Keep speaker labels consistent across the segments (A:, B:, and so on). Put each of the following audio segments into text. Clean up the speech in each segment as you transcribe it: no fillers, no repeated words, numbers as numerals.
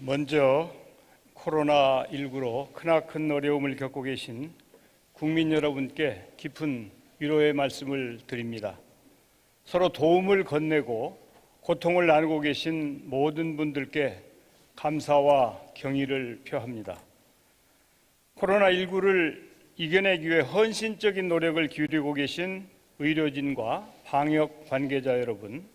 A: 먼저 코로나19로 크나큰 어려움을 겪고 계신 국민 여러분께 깊은 위로의 말씀을 드립니다. 서로 도움을 건네고 고통을 나누고 계신 모든 분들께 감사와 경의를 표합니다. 코로나19를 이겨내기 위해 헌신적인 노력을 기울이고 계신 의료진과 방역 관계자 여러분,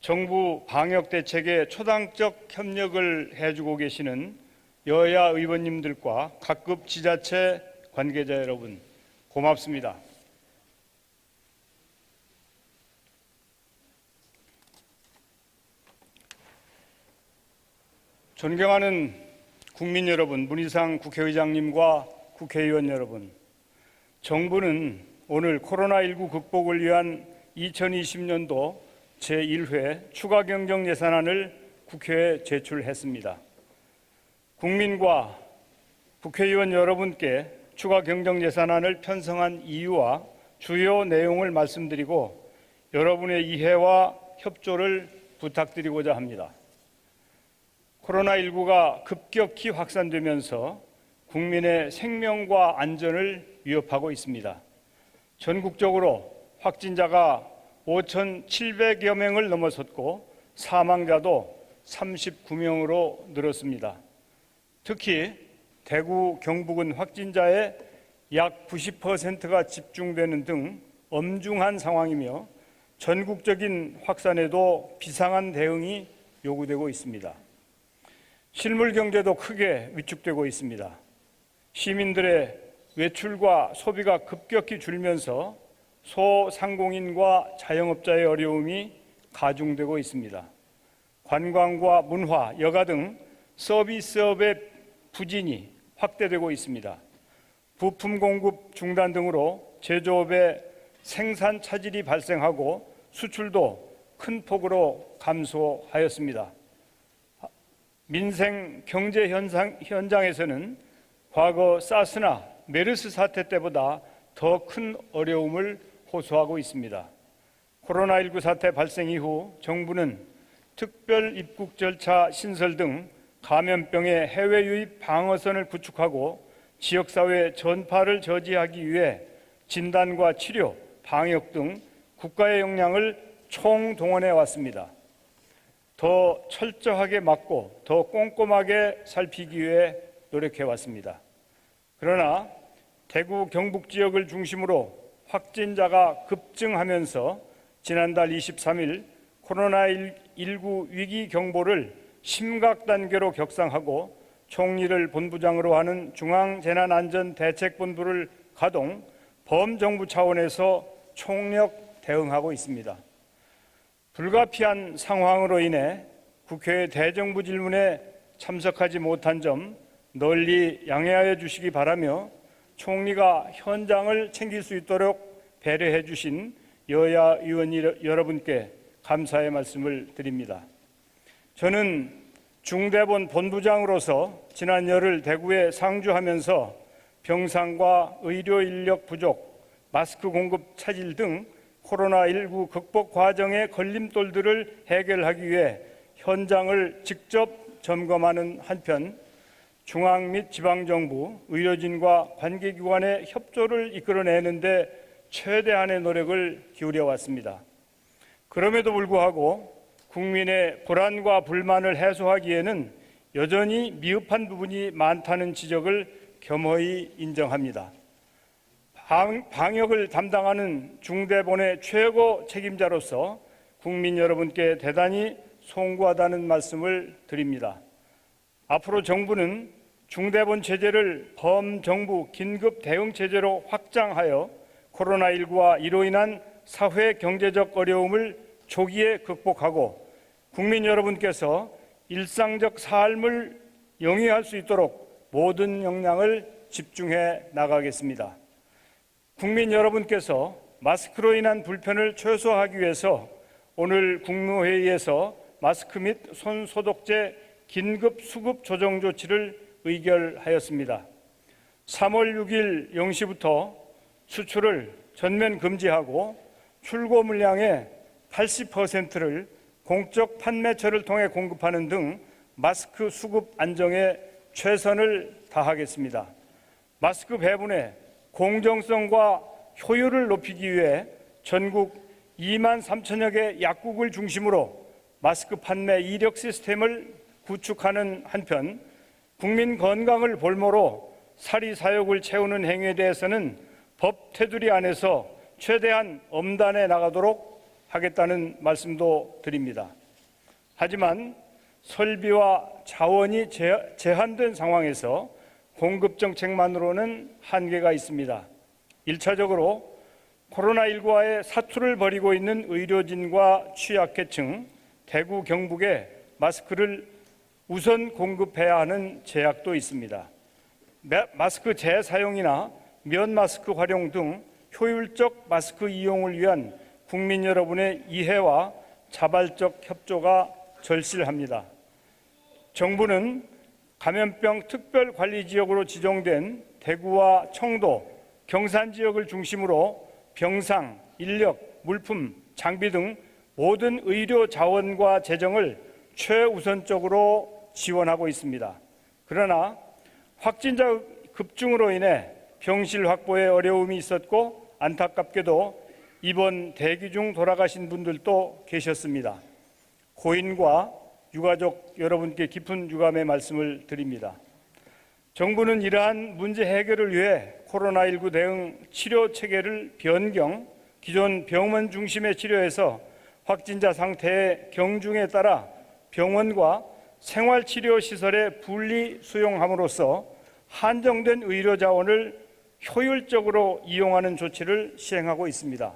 A: 정부 방역 대책에 초당적 협력을 해주고 계시는 여야 의원님들과 각급 지자체 관계자 여러분, 고맙습니다. 존경하는 국민 여러분, 문희상 국회의장님과 국회의원 여러분, 정부는 오늘 코로나19 극복을 위한 2020년도 제1회 추가경정예산안을 국회에 제출했습니다. 국민과 국회의원 여러분께 추가경정예산안을 편성한 이유와 주요 내용을 말씀드리고 여러분의 이해와 협조를 부탁드리고자 합니다. 코로나19가 급격히 확산되면서 국민의 생명과 안전을 위협하고 있습니다. 전국적으로 확진자가 5,700여 명을 넘어섰고 사망자도 39명으로 늘었습니다. 특히 대구, 경북은 확진자의 약 90%가 집중되는 등 엄중한 상황이며 전국적인 확산에도 비상한 대응이 요구되고 있습니다. 실물 경제도 크게 위축되고 있습니다. 시민들의 외출과 소비가 급격히 줄면서 소상공인과 자영업자의 어려움이 가중되고 있습니다. 관광과 문화, 여가 등 서비스업의 부진이 확대되고 있습니다. 부품 공급 중단 등으로 제조업의 생산 차질이 발생하고 수출도 큰 폭으로 감소하였습니다. 민생 경제 현장에서는 과거 사스나 메르스 사태 때보다 더 큰 어려움을 호소하고 있습니다. 코로나19 사태 발생 이후 정부는 특별 입국 절차 신설 등 감염병의 해외 유입 방어선을 구축하고 지역사회 전파를 저지하기 위해 진단과 치료, 방역 등 국가의 역량을 총동원해 왔습니다. 더 철저하게 막고 더 꼼꼼하게 살피기 위해 노력해 왔습니다. 그러나 대구, 경북 지역을 중심으로 확진자가 급증하면서 지난달 23일 코로나19 위기 경보를 심각 단계로 격상하고 총리를 본부장으로 하는 중앙재난안전대책본부를 가동, 범정부 차원에서 총력 대응하고 있습니다. 불가피한 상황으로 인해 국회 대정부 질문에 참석하지 못한 점 널리 양해하여 주시기 바라며 총리가 현장을 챙길 수 있도록 배려해 주신 여야 의원 여러분께 감사의 말씀을 드립니다. 저는 중대본 본부장으로서 지난 열흘 대구에 상주하면서 병상과 의료 인력 부족, 마스크 공급 차질 등 코로나19 극복 과정의 걸림돌들을 해결하기 위해 현장을 직접 점검하는 한편 중앙 및 지방정부, 의료진과 관계기관의 협조를 이끌어내는 데 최대한의 노력을 기울여 왔습니다. 그럼에도 불구하고 국민의 불안과 불만을 해소하기에는 여전히 미흡한 부분이 많다는 지적을 겸허히 인정합니다. 방역을 담당하는 중대본의 최고 책임자로서 국민 여러분께 대단히 송구하다는 말씀을 드립니다. 앞으로 정부는 중대본 체제를 범정부 긴급 대응 체제로 확장하여 코로나19와 이로 인한 사회 경제적 어려움을 조기에 극복하고 국민 여러분께서 일상적 삶을 영위할 수 있도록 모든 역량을 집중해 나가겠습니다. 국민 여러분께서 마스크로 인한 불편을 최소화하기 위해서 오늘 국무회의에서 마스크 및 손소독제 긴급 수급 조정 조치를 의결하였습니다. 3월 6일 0시부터 수출을 전면 금지하고 출고 물량의 80%를 공적 판매처를 통해 공급하는 등 마스크 수급 안정에 최선을 다하겠습니다. 마스크 배분의 공정성과 효율을 높이기 위해 전국 2만 3천여 개 약국을 중심으로 마스크 판매 이력 시스템을 구축하는 한편 국민 건강을 볼모로 사리 사욕을 채우는 행위에 대해서는 법 테두리 안에서 최대한 엄단해 나가도록 하겠다는 말씀도 드립니다. 하지만 설비와 자원이 제한된 상황에서 공급 정책만으로는 한계가 있습니다. 1차적으로 코로나19와의 사투를 벌이고 있는 의료진과 취약계층, 대구, 경북에 마스크를 우선 공급해야 하는 제약도 있습니다. 마스크 재사용이나 면 마스크 활용 등 효율적 마스크 이용을 위한 국민 여러분의 이해와 자발적 협조가 절실합니다. 정부는 감염병 특별관리지역으로 지정된 대구와 청도, 경산 지역을 중심으로 병상, 인력, 물품, 장비 등 모든 의료 자원과 재정을 최우선적으로 지원하고 있습니다. 그러나 확진자 급증으로 인해 병실 확보에 어려움이 있었고 안타깝게도 이번 대기 중 돌아가신 분들도 계셨습니다. 고인과 유가족 여러분께 깊은 유감의 말씀을 드립니다. 정부는 이러한 문제 해결을 위해 코로나19 대응 치료 체계를 변경, 기존 병원 중심의 치료에서 확진자 상태의 경중에 따라 병원과 생활치료시설에 분리 수용함으로써 한정된 의료 자원을 효율적으로 이용하는 조치를 시행하고 있습니다.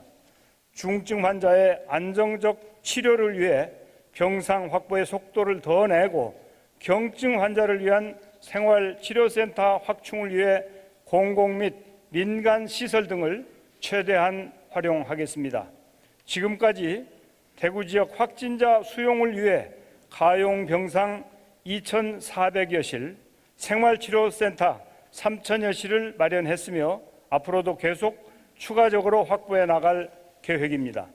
A: 중증 환자의 안정적 치료를 위해 병상 확보의 속도를 더 내고 경증 환자를 위한 생활치료센터 확충을 위해 공공 및 민간 시설 등을 최대한 활용하겠습니다. 지금까지 대구 지역 확진자 수용을 위해 가용 병상 2,400여 실, 생활치료센터 3,000여 실을 마련했으며 앞으로도 계속 추가적으로 확보해 나갈 계획입니다.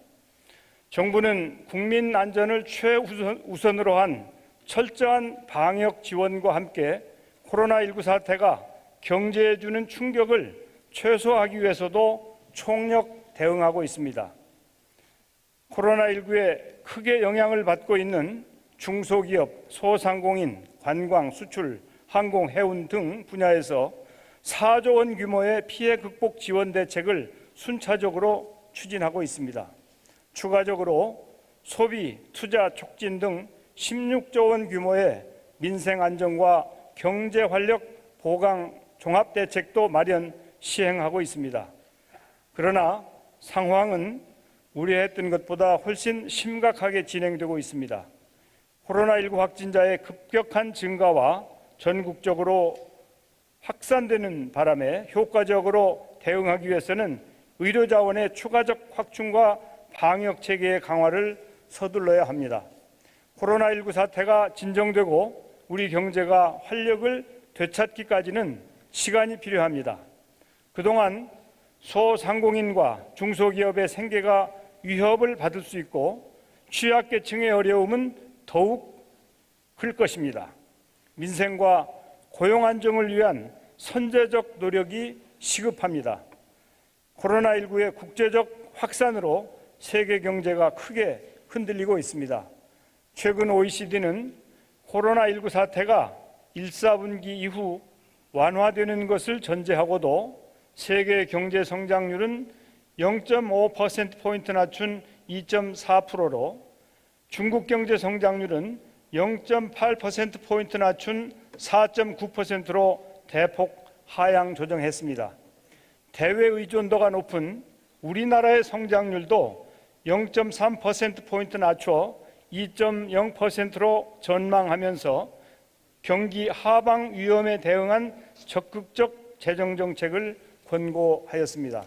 A: 정부는 국민 안전을 최우선으로 한 철저한 방역 지원과 함께 코로나19 사태가 경제에 주는 충격을 최소화하기 위해서도 총력 대응하고 있습니다. 코로나19에 크게 영향을 받고 있는 중소기업, 소상공인, 관광, 수출, 항공, 해운 등 분야에서 4조 원 규모의 피해 극복 지원 대책을 순차적으로 추진하고 있습니다. 추가적으로 소비, 투자 촉진 등 16조 원 규모의 민생 안정과 경제 활력 보강 종합 대책도 마련 시행하고 있습니다. 그러나 상황은 우려했던 것보다 훨씬 심각하게 진행되고 있습니다. 코로나19 확진자의 급격한 증가와 전국적으로 확산되는 바람에 효과적으로 대응하기 위해서는 의료자원의 추가적 확충과 방역체계의 강화를 서둘러야 합니다. 코로나19 사태가 진정되고 우리 경제가 활력을 되찾기까지는 시간이 필요합니다. 그동안 소상공인과 중소기업의 생계가 위협을 받을 수 있고 취약계층의 어려움은 더욱 클 것입니다. 민생과 고용 안정을 위한 선제적 노력이 시급합니다. 코로나19의 국제적 확산으로 세계 경제가 크게 흔들리고 있습니다. 최근 OECD는 코로나19 사태가 1, 4분기 이후 완화되는 것을 전제하고도 세계 경제 성장률은 0.5%포인트 낮춘 2.4%로 중국 경제 성장률은 0.8%포인트 낮춘 4.9%로 대폭 하향 조정했습니다. 대외 의존도가 높은 우리나라의 성장률도 0.3%포인트 낮춰 2.0%로 전망하면서 경기 하방 위험에 대응한 적극적 재정 정책을 권고하였습니다.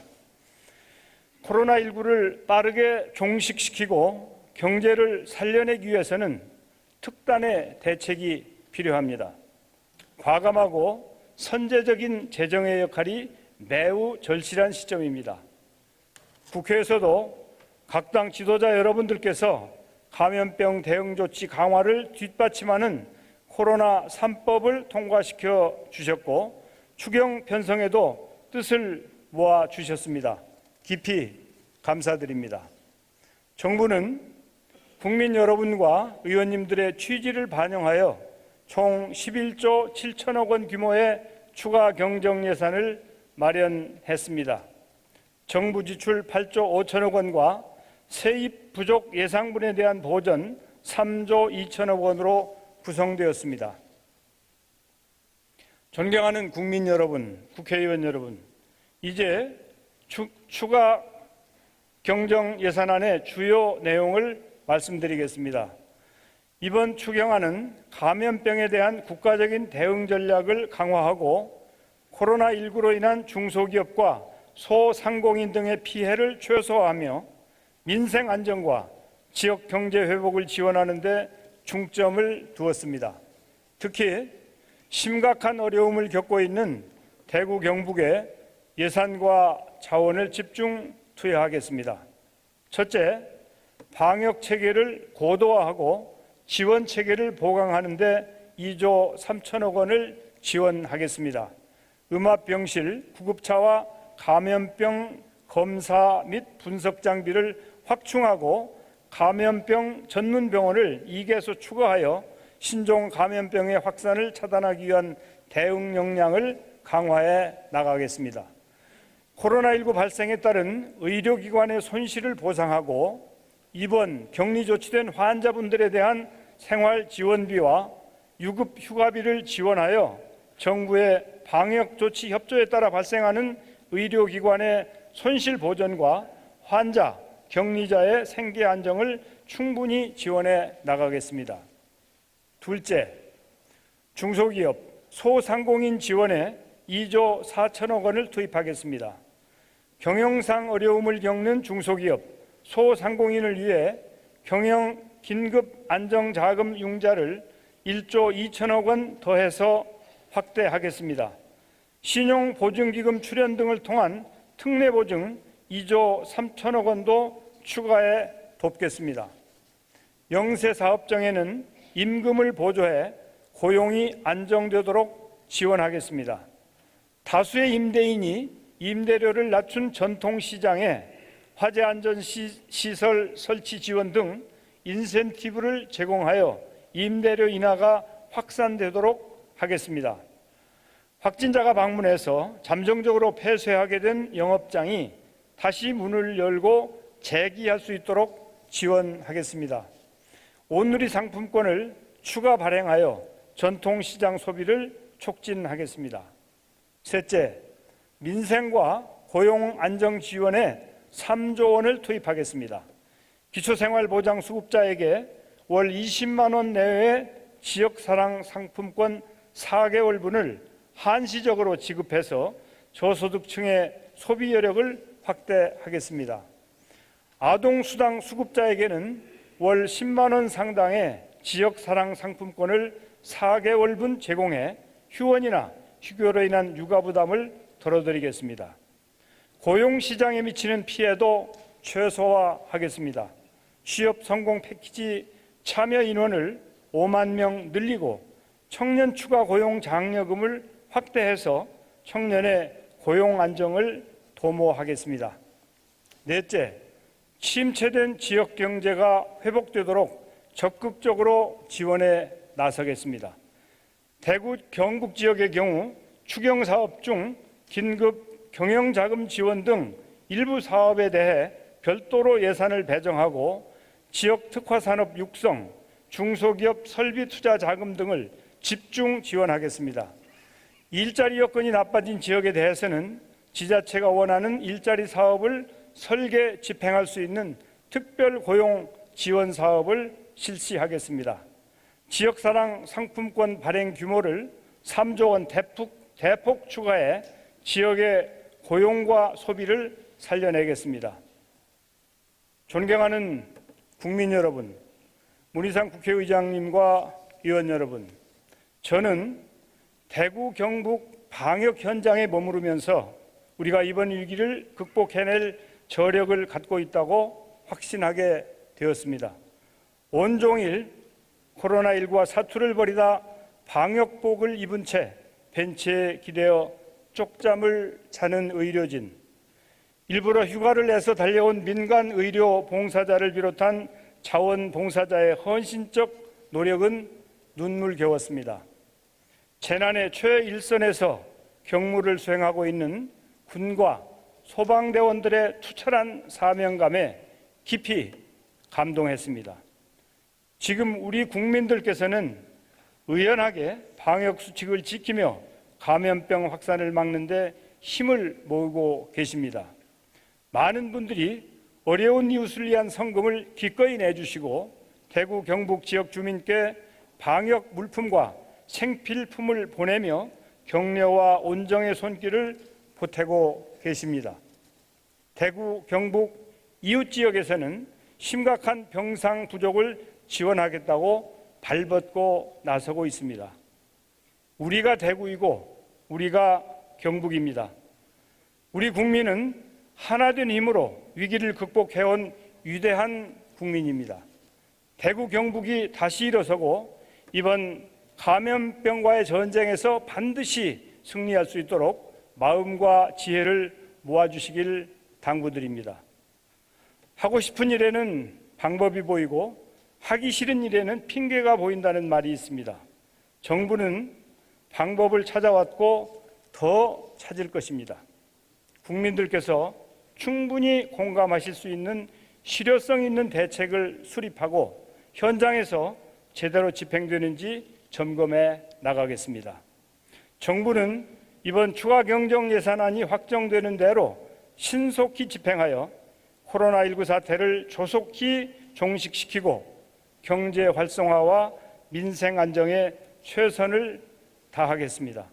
A: 코로나19를 빠르게 종식시키고 경제를 살려내기 위해서는 특단의 대책이 필요합니다. 과감하고 선제적인 재정의 역할이 매우 절실한 시점입니다. 국회에서도 각 당 지도자 여러분들께서 감염병 대응 조치 강화를 뒷받침하는 코로나 3법을 통과시켜 주셨고 추경 편성에도 뜻을 모아 주셨습니다. 깊이 감사드립니다. 정부는 국민 여러분과 의원님들의 취지를 반영하여 총 11조 7천억 원 규모의 추가 경정 예산을 마련했습니다. 정부 지출 8조 5천억 원과 세입 부족 예상분에 대한 보전 3조 2천억 원으로 구성되었습니다. 존경하는 국민 여러분, 국회의원 여러분, 이제 추가 경정 예산안의 주요 내용을 말씀드리겠습니다. 이번 추경안은 감염병에 대한 국가적인 대응 전략을 강화하고 코로나19로 인한 중소기업과 소상공인 등의 피해를 최소화하며 민생 안정과 지역 경제 회복을 지원하는 데 중점을 두었습니다. 특히 심각한 어려움을 겪고 있는 대구 경북에 예산과 자원을 집중 투여하겠습니다. 첫째, 방역 체계를 고도화하고 지원 체계를 보강하는 데 2조 3천억 원을 지원하겠습니다. 음압병실, 구급차와 감염병 검사 및 분석 장비를 확충하고 감염병 전문병원을 2개소 추가하여 신종 감염병의 확산을 차단하기 위한 대응 역량을 강화해 나가겠습니다. 코로나19 발생에 따른 의료기관의 손실을 보상하고 입원, 격리 조치된 환자분들에 대한 생활 지원비와 유급 휴가비를 지원하여 정부의 방역 조치 협조에 따라 발생하는 의료기관의 손실 보전과 환자, 격리자의 생계 안정을 충분히 지원해 나가겠습니다. 둘째, 중소기업, 소상공인 지원에 2조 4천억 원을 투입하겠습니다. 경영상 어려움을 겪는 중소기업, 소상공인을 위해 경영 긴급 안정자금 융자를 1조 2천억 원 더해서 확대하겠습니다. 신용보증기금 출연 등을 통한 특례보증 2조 3천억 원도 추가해 돕겠습니다. 영세사업장에는 임금을 보조해 고용이 안정되도록 지원하겠습니다. 다수의 임대인이 임대료를 낮춘 전통시장에 화재안전시설 설치 지원 등 인센티브를 제공하여 임대료 인하가 확산되도록 하겠습니다. 확진자가 방문해서 잠정적으로 폐쇄하게 된 영업장이 다시 문을 열고 재기할 수 있도록 지원하겠습니다. 온누리 상품권을 추가 발행하여 전통시장 소비를 촉진하겠습니다. 셋째, 민생과 고용 안정 지원에 3조 원을 투입하겠습니다. 기초생활보장 수급자에게 월 20만 원 내외의 지역사랑 상품권 4개월분을 한시적으로 지급해서 저소득층의 소비 여력을 확대하겠습니다. 아동수당 수급자에게는 월 10만 원 상당의 지역사랑 상품권을 4개월분 제공해 휴원이나 휴교로 인한 육아 부담을 덜어드리겠습니다. 고용시장에 미치는 피해도 최소화하겠습니다. 취업 성공 패키지 참여 인원을 5만 명 늘리고 청년 추가 고용 장려금을 확대해서 청년의 고용 안정을 도모하겠습니다. 넷째, 침체된 지역 경제가 회복되도록 적극적으로 지원에 나서겠습니다. 대구 경북 지역의 경우 추경 사업 중 긴급 경영자금 지원 등 일부 사업에 대해 별도로 예산을 배정하고 지역 특화산업 육성, 중소기업 설비 투자 자금 등을 집중 지원하겠습니다. 일자리 여건이 나빠진 지역에 대해서는 지자체가 원하는 일자리 사업을 설계 집행할 수 있는 특별 고용 지원 사업을 실시하겠습니다. 지역사랑 상품권 발행 규모를 3조 원 대폭 추가해 지역의 고용과 소비를 살려내겠습니다. 존경하는 국민 여러분, 문희상 국회의장님과 의원 여러분, 저는 대구 경북 방역 현장에 머무르면서 우리가 이번 위기를 극복해낼 저력을 갖고 있다고 확신하게 되었습니다. 온종일 코로나19와 사투를 벌이다 방역복을 입은 채 벤치에 기대어 쪽잠을 자는 의료진, 일부러 휴가를 내서 달려온 민간 의료 봉사자를 비롯한 자원봉사자의 헌신적 노력은 눈물겨웠습니다. 재난의 최일선에서 경무를 수행하고 있는 군과 소방대원들의 투철한 사명감에 깊이 감동했습니다. 지금 우리 국민들께서는 의연하게 방역수칙을 지키며 감염병 확산을 막는 데 힘을 모으고 계십니다. 많은 분들이 어려운 이웃을 위한 성금을 기꺼이 내주시고 대구 경북 지역 주민께 방역 물품과 생필품을 보내며 격려와 온정의 손길을 보태고 계십니다. 대구 경북 이웃 지역에서는 심각한 병상 부족을 지원하겠다고 발벗고 나서고 있습니다. 우리가 대구이고 우리가 경북입니다. 우리 국민은 하나된 힘으로 위기를 극복해온 위대한 국민입니다. 대구 경북이 다시 일어서고 이번 감염병과의 전쟁에서 반드시 승리할 수 있도록 마음과 지혜를 모아주시길 당부드립니다. 하고 싶은 일에는 방법이 보이고 하기 싫은 일에는 핑계가 보인다는 말이 있습니다. 정부는 방법을 찾아왔고 더 찾을 것입니다. 국민들께서 충분히 공감하실 수 있는 실효성 있는 대책을 수립하고 현장에서 제대로 집행되는지 점검해 나가겠습니다. 정부는 이번 추가 경정 예산안이 확정되는 대로 신속히 집행하여 코로나19 사태를 조속히 종식시키고 경제 활성화와 민생 안정에 최선을 다하겠습니다.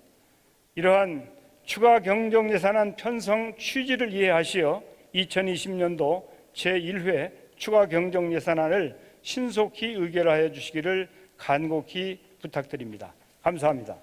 A: 이러한 추가 경정 예산안 편성 취지를 이해하시어 2020년도 제1회 추가 경정 예산안을 신속히 의결하여 주시기를 간곡히 부탁드립니다. 감사합니다.